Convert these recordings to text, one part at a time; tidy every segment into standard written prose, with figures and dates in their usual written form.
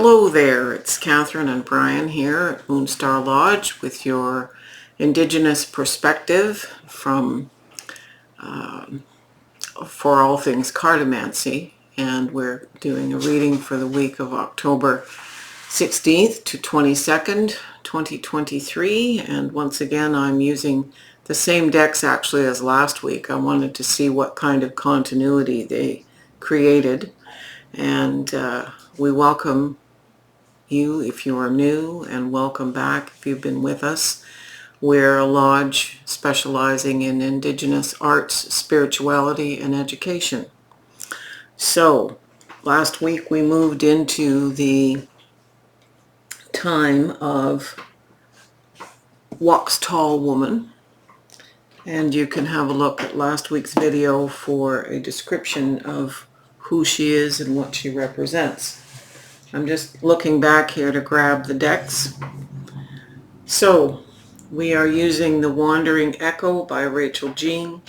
Hello there, it's Catherine and Brian here at Moonstarlodge with your Indigenous perspective from for all things cartomancy, and we're doing a reading for the week of October 16th to 22nd, 2023, and once again I'm using the same decks actually as last week. I wanted to see what kind of continuity they created, and we welcome you if you are new, and welcome back if you've been with us. We're a lodge specializing in Indigenous arts, spirituality, and education. So last week we moved into the time of Walks Tall Woman, and you can have a look at last week's video for a description of who she is and what she represents. I'm just looking back here to grab the decks. So we are using the Wandering Echo by Rachel Jean,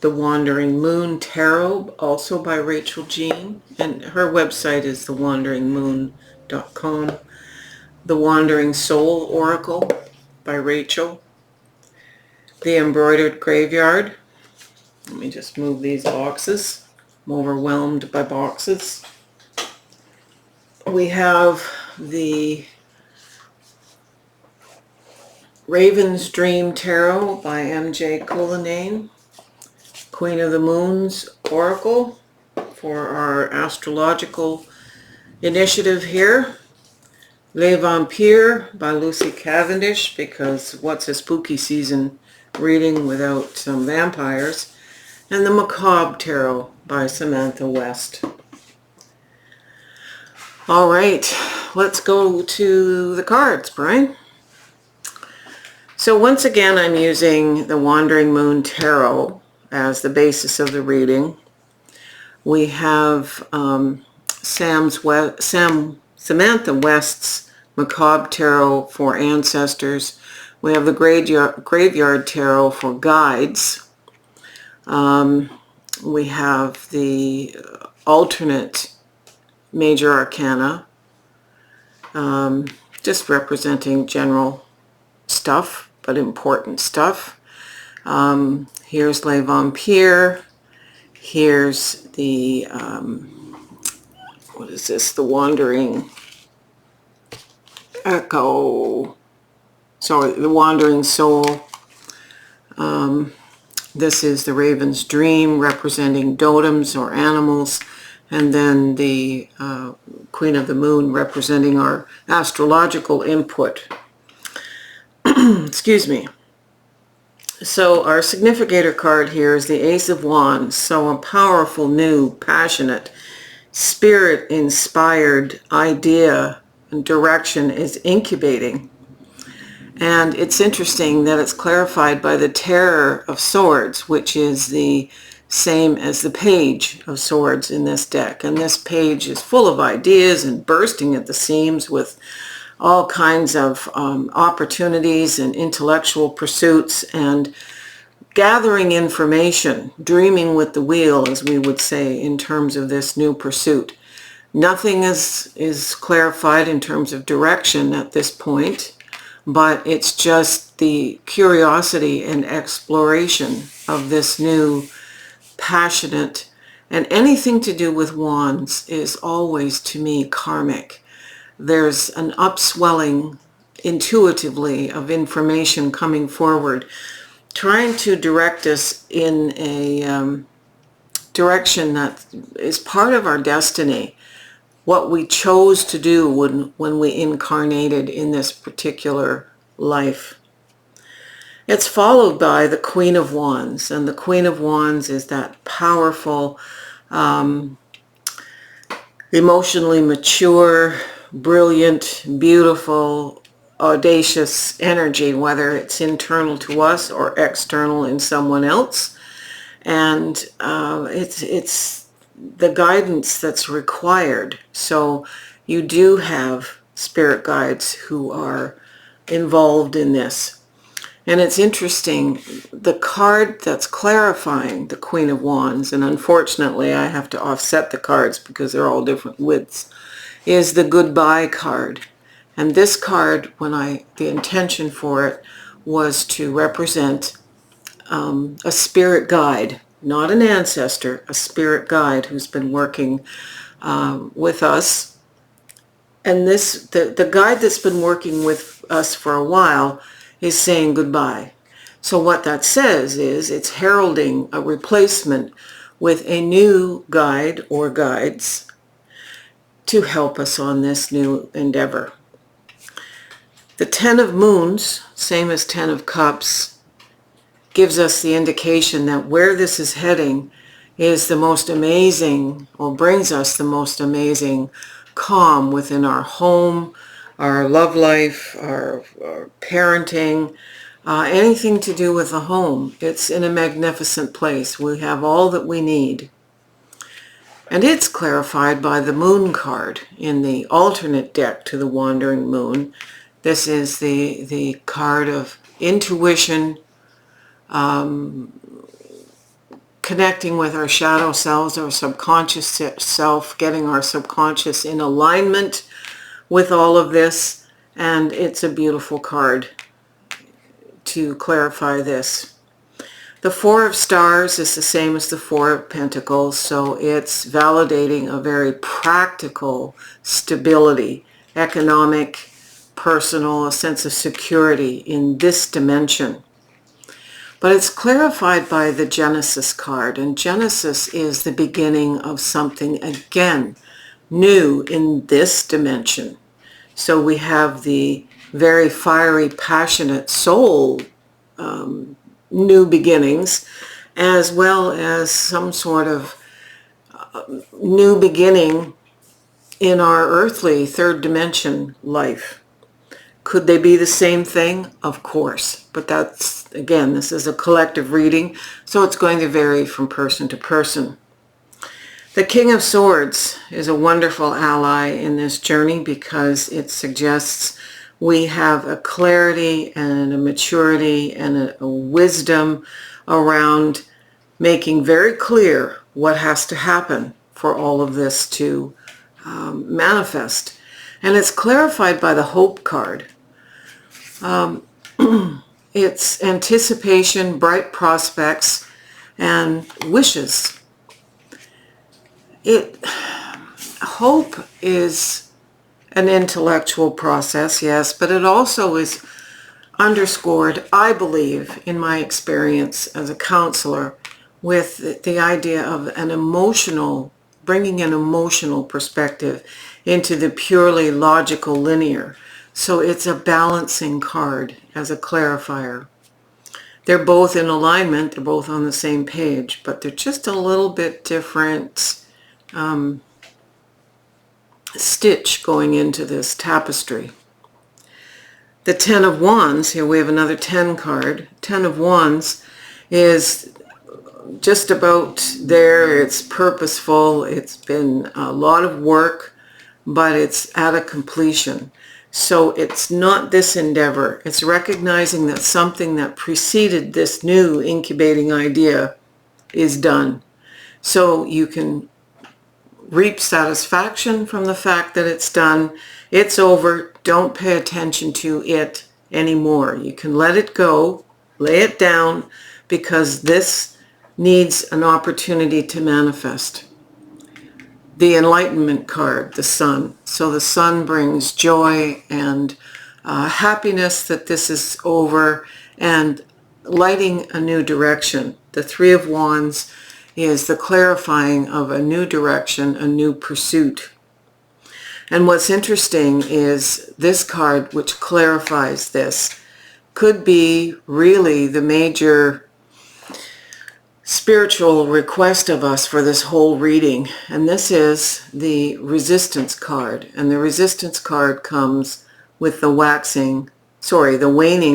the Wandering Moon Tarot, also by Rachel Jean, and her website is thewanderingmoon.com, the Wandering Soul Oracle by Rachel, the Embroidered Graveyard. Let me just move these boxes. I'm overwhelmed by boxes. We have the Raven's Dream Tarot by M.J. Cullinane, Queen of the Moon's Oracle for our astrological initiative here. Les Vampires by Lucy Cavendish, because what's a spooky season reading without some vampires. And the Macabre Tarot by Samantha West. All right, let's go to the cards, Brian. So once again, I'm using the Wandering Moon Tarot as the basis of the reading. We have Samantha West's Macabre Tarot for ancestors. We have the Graveyard Tarot for guides. We have the alternate major arcana, just representing general stuff, but important stuff. Here's Les Vampires. Here's the, what is this? The Wandering Echo. Sorry, the Wandering Soul. This is the Raven's Dream, representing totems or animals, and then the Queen of the Moon, representing our astrological input. Excuse me. So our significator card here is the Ace of Wands. So a powerful, new, passionate, spirit-inspired idea and direction is incubating. And it's interesting that it's clarified by the Terror of Swords, which is the same as the Page of Swords in this deck. And this page is full of ideas and bursting at the seams with all kinds of opportunities and intellectual pursuits and gathering information, dreaming with the wheel, as we would say, in terms of this new pursuit. Nothing is clarified in terms of direction at this point, but it's just the curiosity and exploration of this new passionate, and anything to do with wands is always, to me, karmic. There's an upswelling intuitively of information coming forward, trying to direct us in a direction that is part of our destiny, what we chose to do when we incarnated in this particular life. It's followed by the Queen of Wands, and the Queen of Wands is that powerful, emotionally mature, brilliant, beautiful, audacious energy, whether it's internal to us or external in someone else. And it's the guidance that's required. So you do have spirit guides who are involved in this. And it's interesting, the card that's clarifying the Queen of Wands, and unfortunately I have to offset the cards because they're all different widths, is the Goodbye card. And this card, the intention for it was to represent a spirit guide, not an ancestor, a spirit guide who's been working with us. And the guide that's been working with us for a while is saying goodbye. So what that says is it's heralding a replacement with a new guide or guides to help us on this new endeavor. The Ten of Moons, same as Ten of Cups, gives us the indication that where this is heading is the most amazing, or brings us the most amazing calm within our home, our love life, our parenting, anything to do with the home. It's in a magnificent place. We have all that we need. And it's clarified by the Moon card in the alternate deck to the Wandering Moon. This is the card of intuition, connecting with our shadow selves, our subconscious self, getting our subconscious in alignment with all of this. And it's a beautiful card to clarify this. The Four of Stars is the same as the Four of Pentacles, so it's validating a very practical stability, economic, personal, a sense of security in this dimension. But it's clarified by the Genesis card, and Genesis is the beginning of something, again, new in this dimension. So we have the very fiery, passionate soul new beginnings, as well as some sort of new beginning in our earthly third dimension life. Could they be the same thing? Of course. But that's, again, this is a collective reading, so it's going to vary from person to person. The King of Swords is a wonderful ally in this journey because it suggests we have a clarity and a maturity and a wisdom around making very clear what has to happen for all of this to manifest. And it's clarified by the Hope card. It's anticipation, bright prospects, and wishes. Hope is an intellectual process, yes, but it also is underscored, I believe, in my experience as a counselor, with the idea of bringing an emotional perspective into the purely logical linear. So it's a balancing card as a clarifier. They're both in alignment, they're both on the same page, but they're just a little bit different stitch going into this tapestry. The Ten of Wands, here we have another 10 card. 10 of Wands is just about there. It's purposeful. It's been a lot of work, but it's at a completion. So it's not this endeavor. It's recognizing that something that preceded this new incubating idea is done. So you can reap satisfaction from the fact that it's done. It's over. Don't pay attention to it anymore. You can let it go, lay it down, because this needs an opportunity to manifest. The Enlightenment card, the Sun. So the Sun brings joy and happiness that this is over and lighting a new direction. The Three of Wands is the clarifying of a new direction, a new pursuit. And what's interesting is this card, which clarifies this, could be really the major spiritual request of us for this whole reading. And this is the Resistance card. And the Resistance card comes with the waning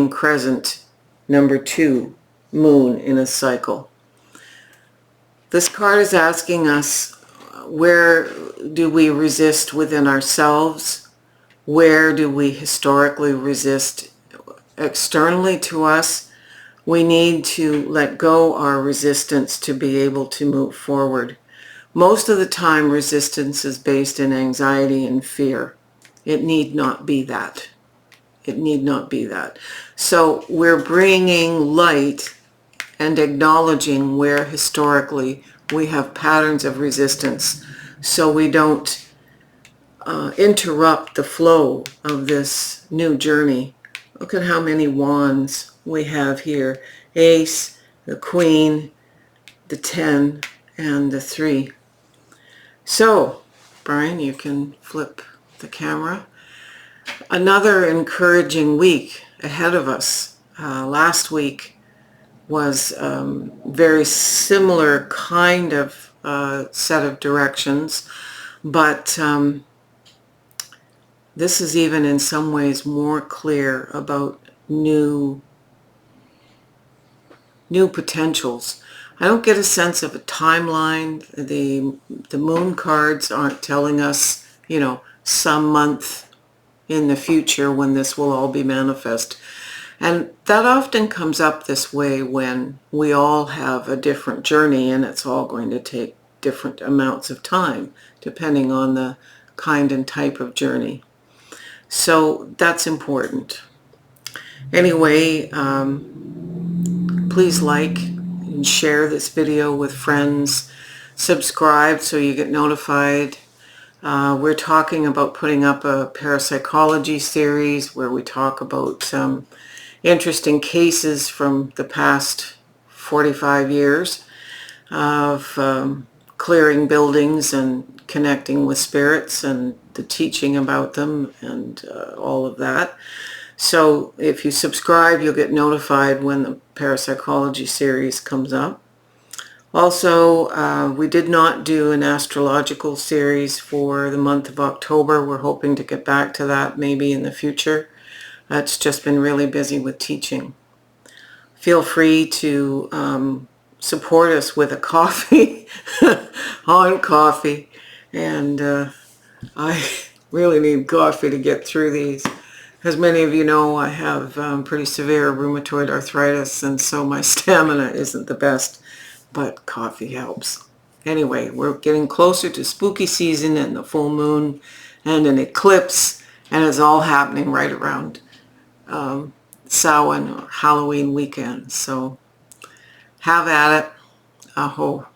crescent, number 2, moon in a cycle. This card is asking us, where do we resist within ourselves? Where do we historically resist externally to us, we need to let go our resistance to be able to move forward. Most of the time, resistance is based in anxiety and fear. It need not be that. It need not be that. So we're bringing light and acknowledging where historically we have patterns of resistance, so we don't interrupt the flow of this new journey. Look at how many wands we have here. Ace, the Queen, the 10, and the 3. So, Brian, you can flip the camera. Another encouraging week ahead of us. Last week was very similar kind of set of directions, but this is even in some ways more clear about new potentials. I don't get a sense of a timeline. The moon cards aren't telling us, some month in the future when this will all be manifest. And that often comes up this way when we all have a different journey, and it's all going to take different amounts of time depending on the kind and type of journey. So that's important. Anyway, please like and share this video with friends. Subscribe so you get notified. We're talking about putting up a parapsychology series where we talk about interesting cases from the past 45 years of clearing buildings and connecting with spirits and the teaching about them and all of that. So if you subscribe, you'll get notified when the parapsychology series comes up. Also, we did not do an astrological series for the month of October. We're hoping to get back to that maybe in the future. It's just been really busy with teaching. Feel free to support us with a coffee on Ko-fi. And I really need coffee to get through these. As many of you know, I have pretty severe rheumatoid arthritis, and so my stamina isn't the best, but coffee helps. Anyway, we're getting closer to spooky season and the full moon and an eclipse, and it's all happening right around Samhain or Halloween weekend. So have at it. Aho.